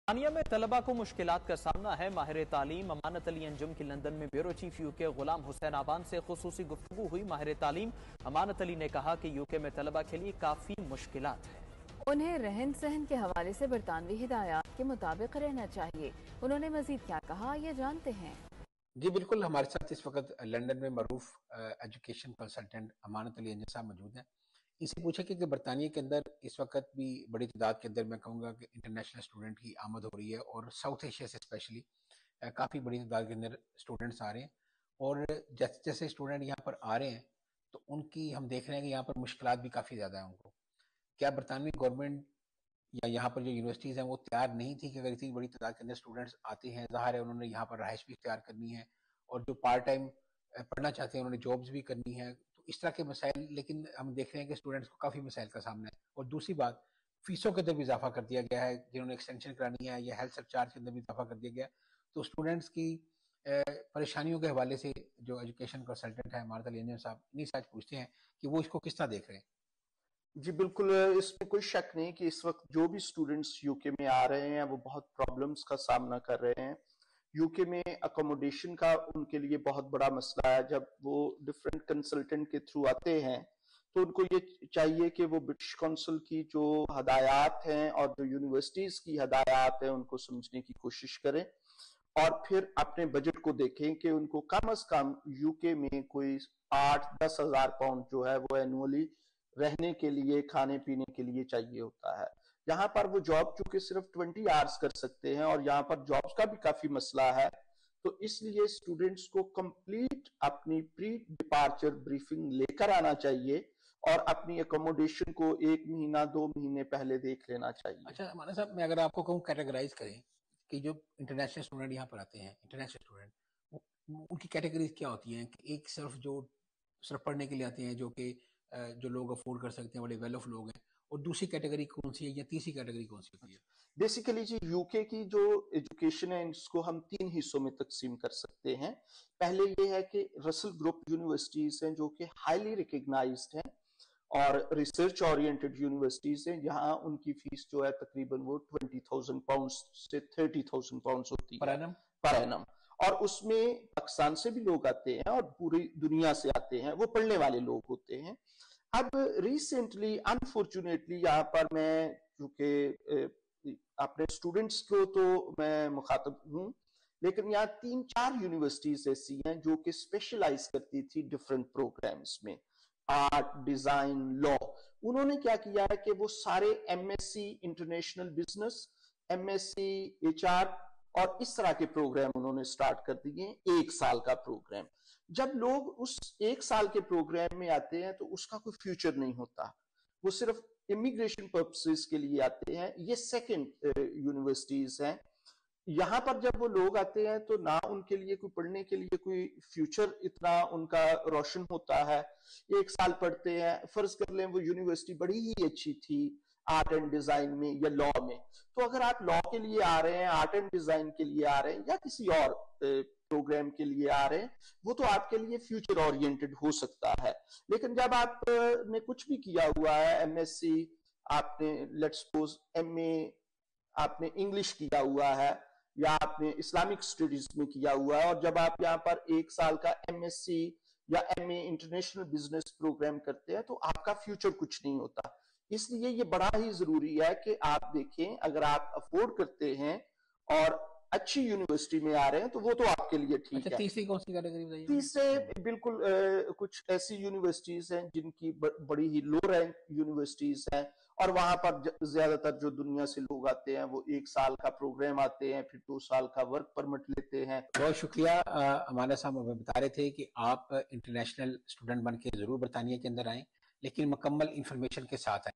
برطانیہ میں طلبہ کو مشکلات کا سامنا ہے۔ ماہر تعلیم امانت علی انجم کی لندن میں بیورو چیف یو کے غلام حسین آبان سے خصوصی گفتگو ہوئی۔ ماہر تعلیم امانت علی نے کہا کہ یو کے میں طلبہ کے لیے کافی مشکلات ہیں۔ انہیں رہن سہن کے حوالے سے برطانوی ہدایات کے مطابق رہنا چاہیے۔ انہوں نے مزید کیا کہا یہ جانتے ہیں۔ جی بالکل، ہمارے ساتھ اس وقت لنڈن میں معروف ایجوکیشن کنسلٹنٹ امانت علی انجم صاحب موجود ہیں۔ ان سے پوچھا کہ برطانیہ کے اندر اس وقت بھی بڑی تعداد کے اندر میں کہوں گا کہ انٹرنیشنل اسٹوڈنٹ کی آمد ہو رہی ہے، اور ساؤتھ ایشیا سے اسپیشلی کافی بڑی تعداد کے اندر اسٹوڈنٹس آ رہے ہیں، اور جیسے جیسے اسٹوڈنٹ یہاں پر آ رہے ہیں تو ان کی ہم دیکھ رہے ہیں کہ یہاں پر مشکلات بھی کافی زیادہ ہیں ان کو۔ کیا برطانوی گورنمنٹ یا یہاں پر جو یونیورسٹیز ہیں وہ تیار نہیں تھی کہ اگر اتنی بڑی تعداد کے اندر اسٹوڈنٹس آتے ہیں، ظاہر ہے انہوں نے یہاں پر رہائش بھی اختیار کرنی ہے، اور جو پارٹ ٹائم پڑھنا چاہتے ہیں انہوں نے جابز بھی کرنی ہے، تو اس طرح کے مسائل، لیکن ہم دیکھ رہے ہیں کہ اسٹوڈنٹس کو کافی مسائل کا سامنا ہے۔ اور دوسری بات، فیسوں کے اندر بھی اضافہ کر دیا گیا ہے، جنہوں نے ایکسٹینشن کرانی ہے، یا ہیلتھ سرچارج کے اندر بھی اضافہ کر دیا گیا ہے، تو اسٹوڈنٹس کی پریشانیوں کے حوالے سے جو ایجوکیشن کنسلٹنٹ ہے امانت علی انجم صاحب، انہیں سے آج پوچھتے ہیں کہ وہ اس کو کس طرح دیکھ رہے ہیں۔ جی بالکل، اس میں کوئی شک نہیں کہ اس وقت جو بھی اسٹوڈنٹس یو کے میں آ رہے ہیں وہ بہت پرابلمس کا سامنا کر رہے ہیں۔ یو کے میں اکوموڈیشن کا ان کے لیے بہت بڑا مسئلہ ہے۔ جب وہ ڈفرینٹ کنسلٹنٹ کے تھرو آتے ہیں تو ان کو یہ چاہیے کہ وہ برٹش کونسل کی جو ہدایات ہیں اور جو یونیورسٹیز کی ہدایات ہیں ان کو سمجھنے کی کوشش کریں، اور پھر اپنے بجٹ کو دیکھیں کہ ان کو کم از کم یو کے میں کوئی 8-10 ہزار پاؤنڈ جو ہے وہ اینولی رہنے کے لیے، کھانے پینے کے لیے چاہیے ہوتا ہے۔ یہاں پر وہ جاب چونکہ صرف 20 آورز کر سکتے ہیں، اور یہاں پر جابز کا بھی کافی مسئلہ ہے، تو اس لیے اسٹوڈنٹس کو کمپلیٹ اپنی پری ڈپارچر بریفنگ لے کر آنا چاہیے، اور اپنی اکوموڈیشن کو 1 مہینہ 2 مہینے پہلے دیکھ لینا چاہیے۔ اچھا مولانا صاحب، میں اگر آپ کو کہوں کیٹیگرائز کریں کہ جو انٹرنیشنل اسٹوڈنٹ یہاں پر آتے ہیں، انٹرنیشنل اسٹوڈنٹ، ان کی کیٹیگریز کیا ہوتی ہیں؟ کہ ایک صرف پڑھنے کے لیے آتے ہیں جو کہ جو لوگ افورڈ کر سکتے ہیں، بڑے ویل آف لوگ ہیں، اور دوسری کیٹیگری کون سی ہے، یا تیسری کیٹیگری کون سی ہوتی ہے؟ بیسیکلی جی یو کے کی جو ایجوکیشن ہے اس کو ہم 3 حصوں میں تقسیم کر سکتے ہیں۔ پہلے یہ ہے کہ رسل گروپ یونیورسٹیز ہیں جو کہ ہائیلی ریکگنائزڈ ہیں اور ریسرچ اورینٹڈ یونیورسٹیز ہیں، جہاں ان کی فیس جو ہے تقریباً وہ 20,000 پاؤنڈ سے 30,000 پاؤنڈ ہوتی ہے پر اینم، اور اس میں پاکستان سے بھی لوگ آتے ہیں اور پوری دنیا سے آتے ہیں، وہ پڑھنے والے لوگ ہوتے ہیں۔ اب ریسنٹلی انفارچونیٹلی یہاں پر میں چونکہ اپنے اسٹوڈنٹس کو تو میں مخاطب ہوں، لیکن یہاں 3-4 یونیورسٹیز ایسی ہیں جو کہ اسپیشلائز کرتی تھی ڈفرینٹ پروگرامز میں، آرٹ، ڈیزائن، لا۔ انہوں نے کیا کیا ہے کہ وہ سارے M S C international business, M S C H R اور اس طرح کے پروگرام انہوں نے سٹارٹ کر دیے، 1 سال کا پروگرام۔ جب لوگ اس 1 سال کے پروگرام میں آتے ہیں تو اس کا کوئی فیوچر نہیں ہوتا، وہ صرف امیگریشن پرپسز کے لیے آتے ہیں۔ یہ سیکنڈ یونیورسٹیز ہیں۔ یہاں پر جب وہ لوگ آتے ہیں تو نہ ان کے لیے کوئی پڑھنے کے لیے کوئی فیوچر اتنا ان کا روشن ہوتا ہے۔ 1 سال پڑھتے ہیں، فرض کر لیں وہ یونیورسٹی بڑی ہی اچھی تھی آرٹ اینڈ ڈیزائن میں یا لا میں، تو اگر آپ لا کے لیے آ رہے ہیں، آرٹ اینڈ ڈیزائن کے لیے آ رہے ہیں، یا کسی اور پروگرام کے لیے آ رہے ہیں، وہ تو آپ کے لیے فیوچر اورینٹڈ ہو سکتا ہے۔ لیکن جب آپ نے کچھ بھی کیا ہوا ہے، ایم ایس سی، آپ نے لیٹس سپوز ایم اے آپ نے انگلش کیا ہوا ہے، یا آپ نے اسلامک اسٹڈیز میں کیا ہوا ہے، اور جب آپ یہاں پر 1 سال کا ایم ایس سی یا ایم اے انٹرنیشنل بزنس پروگرام کرتے ہیں تو آپ کا فیوچر کچھ نہیں ہوتا۔ اس لیے یہ بڑا ہی ضروری ہے کہ آپ دیکھیں، اگر آپ افورڈ کرتے ہیں اور اچھی یونیورسٹی میں آ رہے ہیں تو وہ تو آپ کے لیے ٹھیک ہے۔ تیسری کون سی کیٹیگری بتائیے؟ تیسرے بالکل کچھ ایسی یونیورسٹیز ہیں جن کی بڑی ہی لو رینک یونیورسٹیز ہیں، اور وہاں پر زیادہ تر جو دنیا سے لوگ آتے ہیں وہ 1 سال کا پروگرام آتے ہیں، پھر 2 سال کا ورک پرمٹ لیتے ہیں۔ بہت شکریہ امانت صاحب، ہمیں بتا رہے تھے کہ آپ انٹرنیشنل اسٹوڈنٹ بن کے ضرور برطانیہ کے اندر آئیں، لیکن مکمل انفارمیشن کے ساتھ آئیں۔